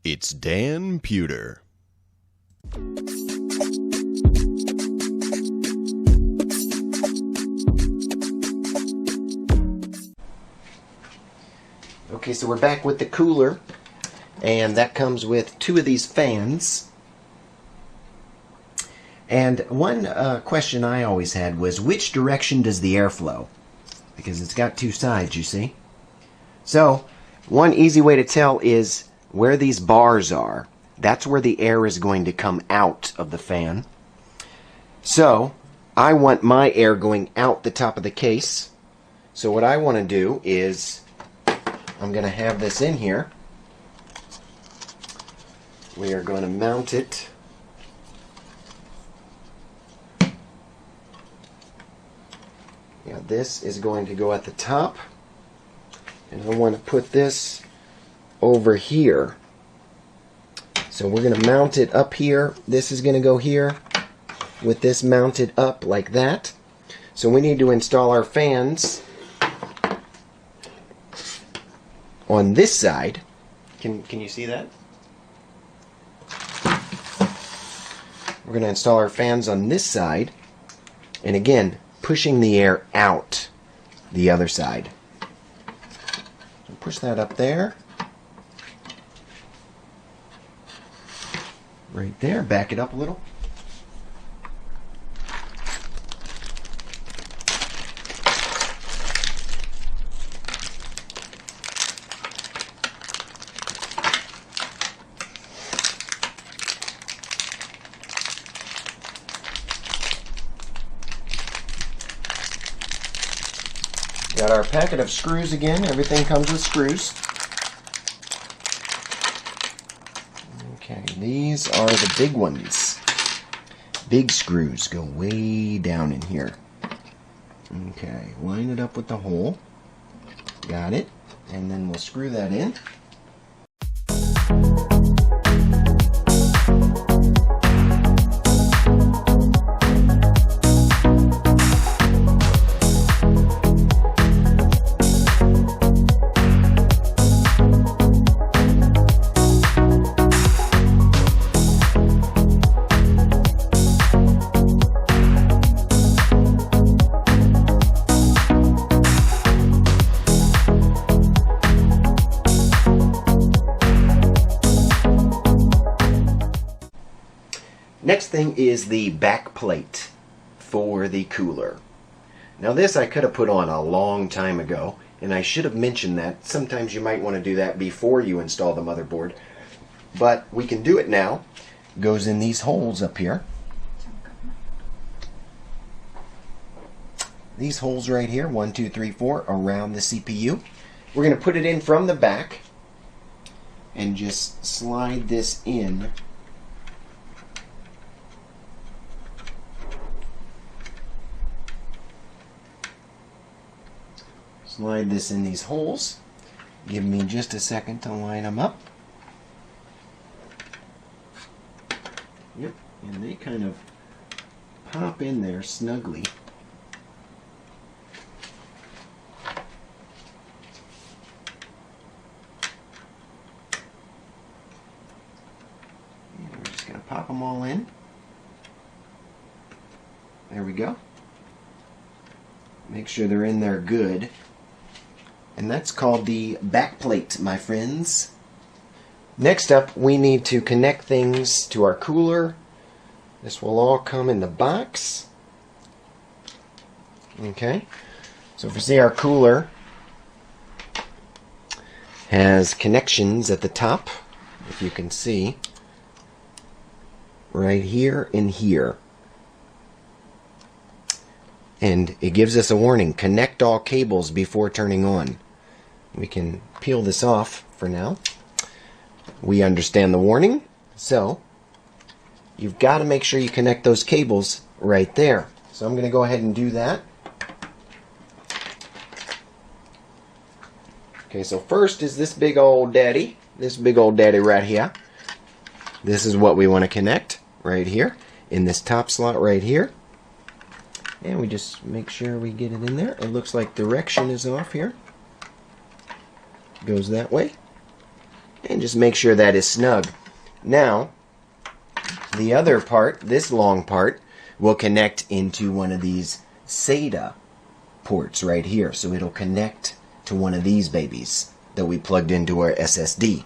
It's Dan Pewter. Okay, so we're back with the cooler, and that comes with two of these fans. And one question I always had was, which direction does the air flow? Because it's got two sides, you see. So, one easy way to tell is where these bars are. That's where the air is going to come out of the fan. So, I want my air going out the top of the case. So what I want to do is, I'm going to have this in here. We are going to mount it. Yeah, this is going to go at the top. And I want to put this over here. So we're going to mount it up here. This is going to go here with this mounted up like that. So we need to install our fans on this side. Can you see that? We're going to install our fans on this side. And again, pushing the air out the other side. So push that up there. Right there. Back it up a little. Got our packet of screws again. Everything comes with screws. Okay, these are the big ones. Big screws go way down in here. Okay, line it up with the hole. Got it. And then we'll screw that in. Next thing is the back plate for the cooler. Now this I could have put on a long time ago, and I should have mentioned that. Sometimes you might want to do that before you install the motherboard. But we can do it now. It goes in these holes up here. These holes right here, 1, 2, 3, 4, around the CPU. We're going to put it in from the back and just slide this in. Slide this in these holes. Give me just a second to line them up. Yep, and they kind of pop in there snugly. And we're just going to pop them all in. There we go. Make sure they're in there good. And that's called the back plate, my friends. Next up, we need to connect things to our cooler. This will all come in the box. Okay. So if you see, our cooler has connections at the top, if you can see, right here and here. And it gives us a warning, connect all cables before turning on. We can peel this off for now. We understand the warning, so you've got to make sure you connect those cables right there. So I'm going to go ahead and do that. Okay, so first is this big old daddy. This big old daddy right here. This is what we want to connect right here in this top slot right here. And we just make sure we get it in there. It looks like direction is off here. Goes that way. and just make sure that is snug. Now, the other part, this long part, will connect into one of these SATA ports right here. So it'll connect to one of these babies that we plugged into our SSD.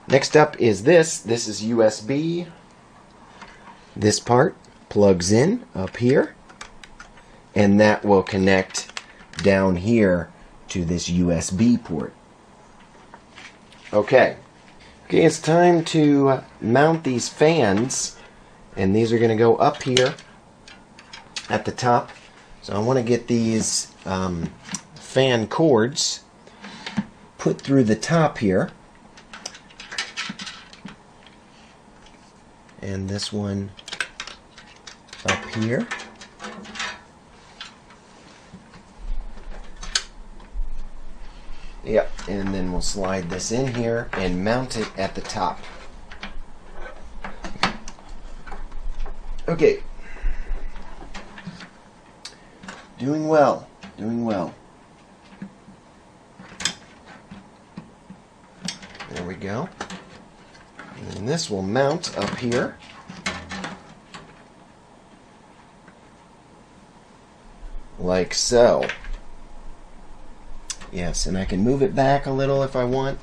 Next up is this. This is USB. This part plugs in up here, and that will connect down here to this USB port. Okay, it's time to mount these fans, and these are going to go up here at the top. So I want to get these fan cords put through the top here, and this one up here. Yep, and then we'll slide this in here and mount it at the top. Okay. Doing well, doing well. There we go. And this will mount up here. Like so. Yes, and I can move it back a little if I want.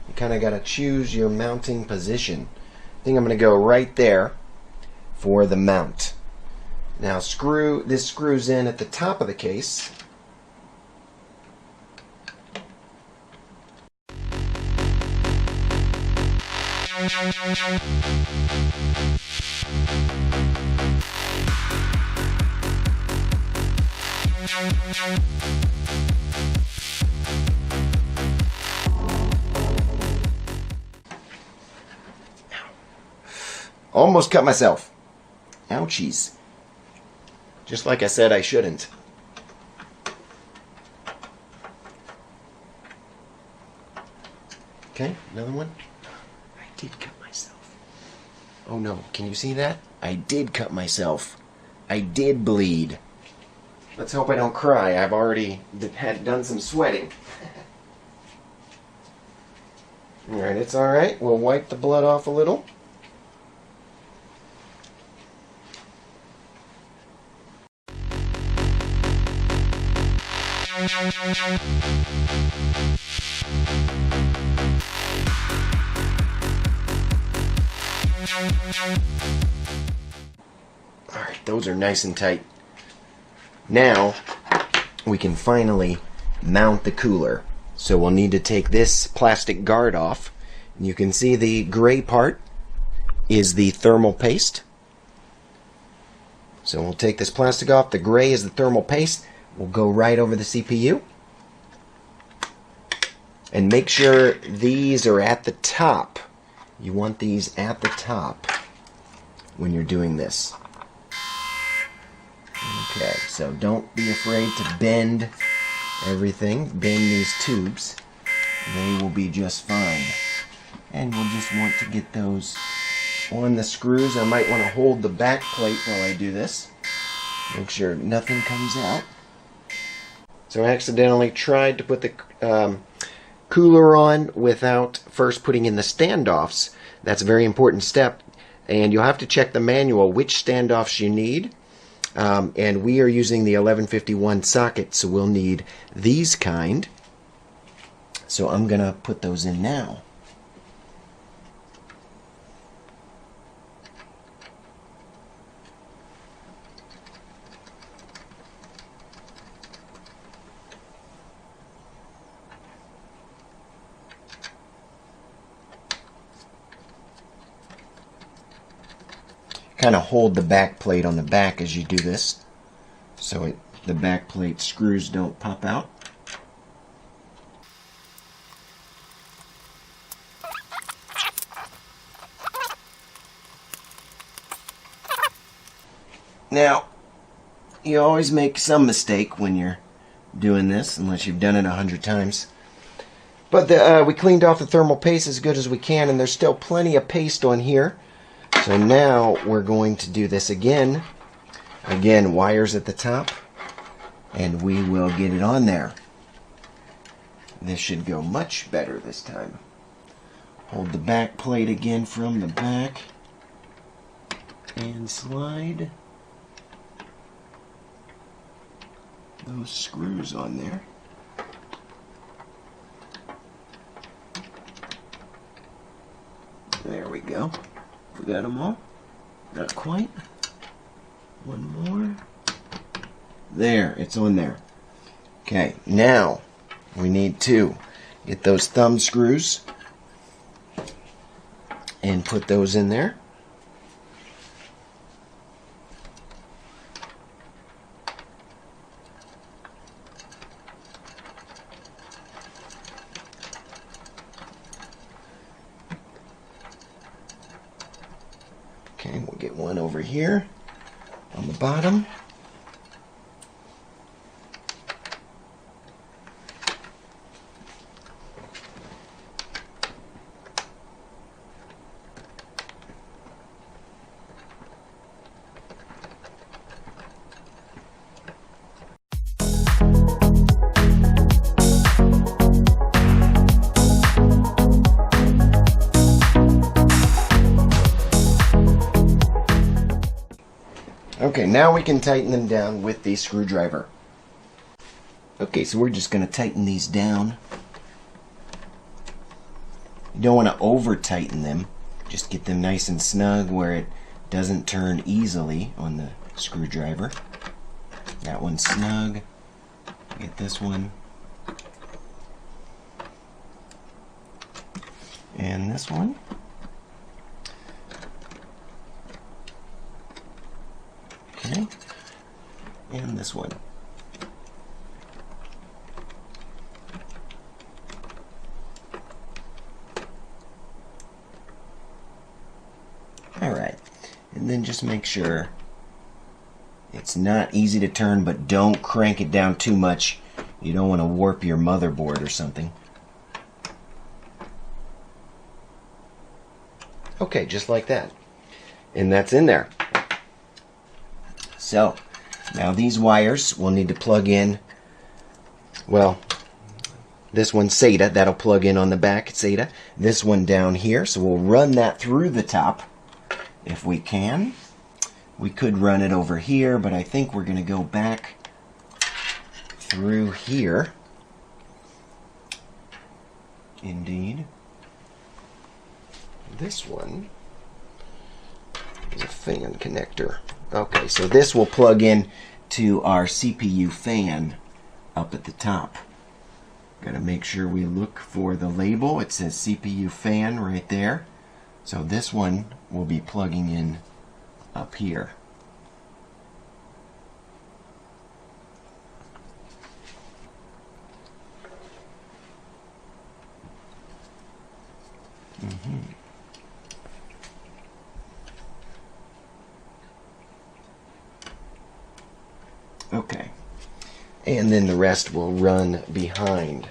You kind of got to choose your mounting position. I think I'm going to go right there for the mount. Now this screws in at the top of the case. Almost cut myself. Ouchies. Just like I said I shouldn't. Okay, another one. I did cut myself. Oh no, can you see that? I did cut myself. I did bleed. Let's hope I don't cry. I've already done some sweating. Alright, it's alright. We'll wipe the blood off a little. Alright, those are nice and tight. Now we can finally mount the cooler. So we'll need to take this plastic guard off. You can see the gray part is the thermal paste. So we'll take this plastic off. The gray is the thermal paste. We'll go right over the CPU. And make sure these are at the top. You want these at the top when you're doing this. Okay, so don't be afraid to bend everything. Bend these tubes. They will be just fine. And we'll just want to get those on the screws. I might want to hold the back plate while I do this. Make sure nothing comes out. So I accidentally tried to put the cooler on without first putting in the standoffs. That's a very important step. And you'll have to check the manual which standoffs you need. And we are using the 1151 socket, so we'll need these kind. So I'm going to put those in now. Kind of hold the back plate on the back as you do this, so the back plate screws don't pop out. Now, you always make some mistake when you're doing this, unless you've done it 100 times. But we cleaned off the thermal paste as good as we can, and there's still plenty of paste on here. So now we're going to do this again. Again, wires at the top, and we will get it on there. This should go much better this time. Hold the back plate again from the back and slide those screws on there. There we go. We got them all. Not quite. One more. There, it's on there. Okay, now we need to get those thumb screws and put those in there. Okay, we'll get one over here on the bottom. Okay, now we can tighten them down with the screwdriver. Okay, so we're just going to tighten these down. You don't want to over tighten them. Just get them nice and snug where it doesn't turn easily on the screwdriver. That one's snug. Get this one. And this one. Okay, and this one. Alright, and then just make sure it's not easy to turn, but don't crank it down too much. You don't want to warp your motherboard or something. Okay, just like that. And that's in there. So, now these wires we'll need to plug in. Well, this one's SATA. That'll plug in on the back, SATA. This one down here, so we'll run that through the top if we can. We could run it over here, but I think we're going to go back through here. Indeed. This one is a fan connector. Okay, so this will plug in to our CPU fan up at the top. Got to make sure we look for the label. It says CPU fan right there. So this one will be plugging in up here. Okay, and then the rest will run behind.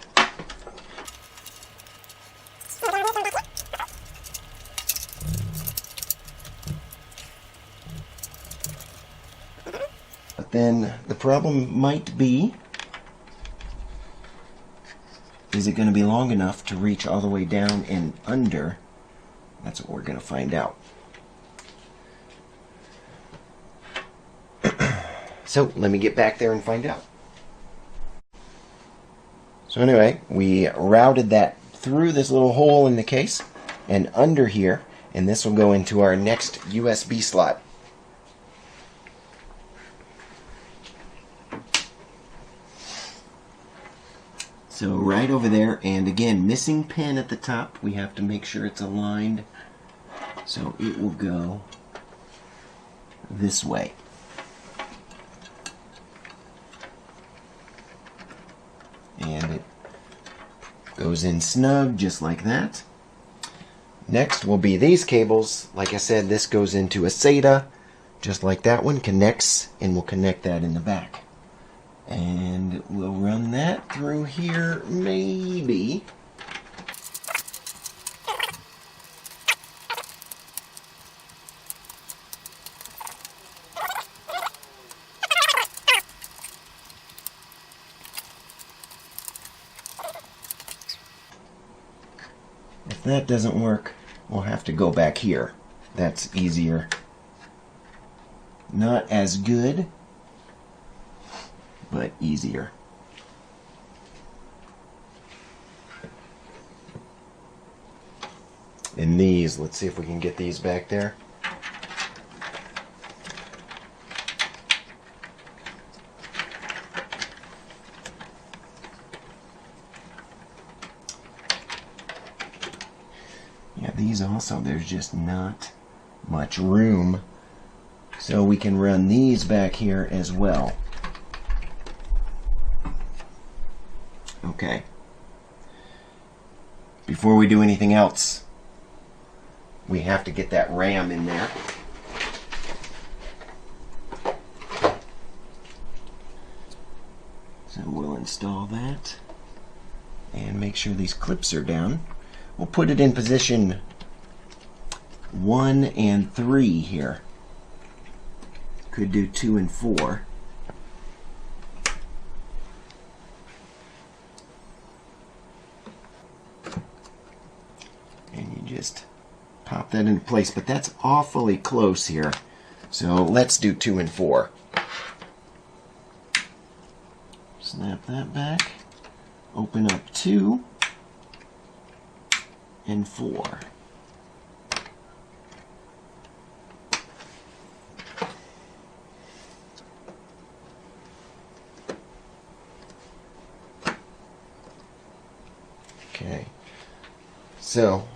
But then the problem might be, is it going to be long enough to reach all the way down and under? That's what we're going to find out. So let me get back there and find out. So anyway, we routed that through this little hole in the case and under here, and this will go into our next USB slot. So right over there, and again, missing pin at the top. We have to make sure it's aligned. So it will go this way. And it goes in snug just like that. Next will be these cables. Like I said, this goes into a SATA just like that one, connects, and we'll connect that in the back. And we'll run that through here, maybe. if that doesn't work, we'll have to go back here. That's easier. Not as good, but easier. And these, let's see if we can get these back there. Yeah, these also, there's just not much room. So we can run these back here as well. Okay. Before we do anything else, we have to get that ram in there. So we'll install that and make sure these clips are down. We'll put it in position 1 and 3 here. Could do 2 and 4. And you just pop that into place, but that's awfully close here. So let's do 2 and 4. Snap that back. Open up 2 and 4. Okay, so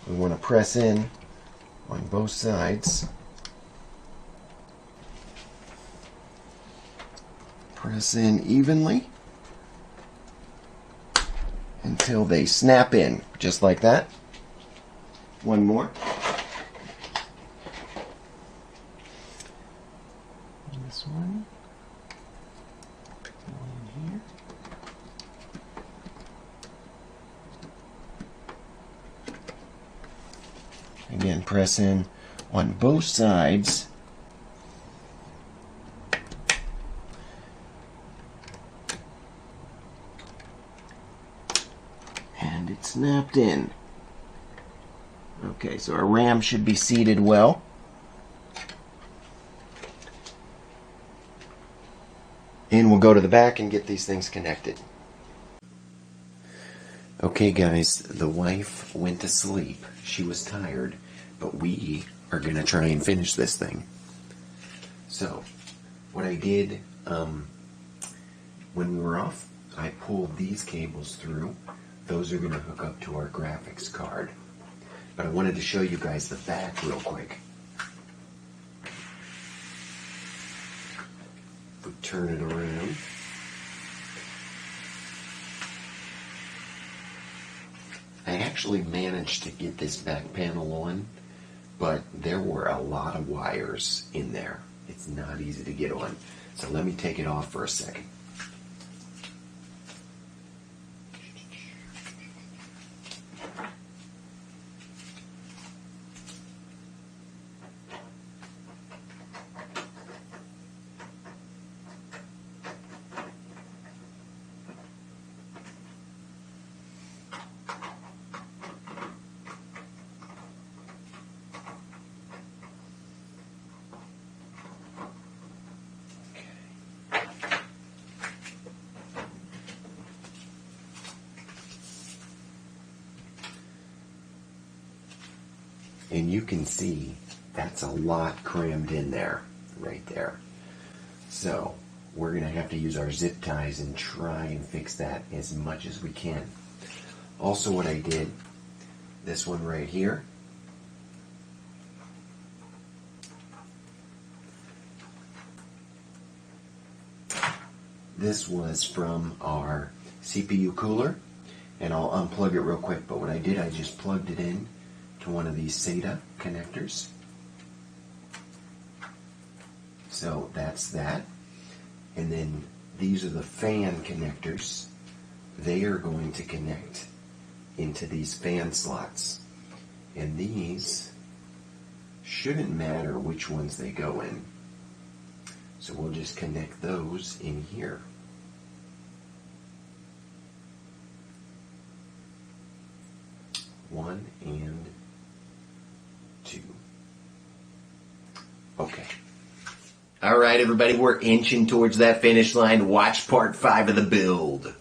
we want to press in on both sides. Press in evenly until they snap in, just like that. One more. This one. One here. Again, press in on both sides. And it snapped in. Okay, so our ram should be seated well. And we'll go to the back and get these things connected. Okay guys, the wife went to sleep. She was tired, but we are going to try and finish this thing. So, what I did, when we were off, I pulled these cables through. Those are going to hook up to our graphics card. But I wanted to show you guys the back real quick. We turn it around. I actually managed to get this back panel on, but there were a lot of wires in there. It's not easy to get on. So let me take it off for a second. And you can see that's a lot crammed in there, right there. So we're going to have to use our zip ties and try and fix that as much as we can. Also what I did, this one right here, this was from our CPU cooler, and I'll unplug it real quick, but what I did, I just plugged it in to one of these SATA connectors. So that's that. And then these are the fan connectors. They are going to connect into these fan slots. And these shouldn't matter which ones they go in. So we'll just connect those in here. 1 and 2. Okay. All right, everybody, we're inching towards that finish line. Watch part 5 of the build.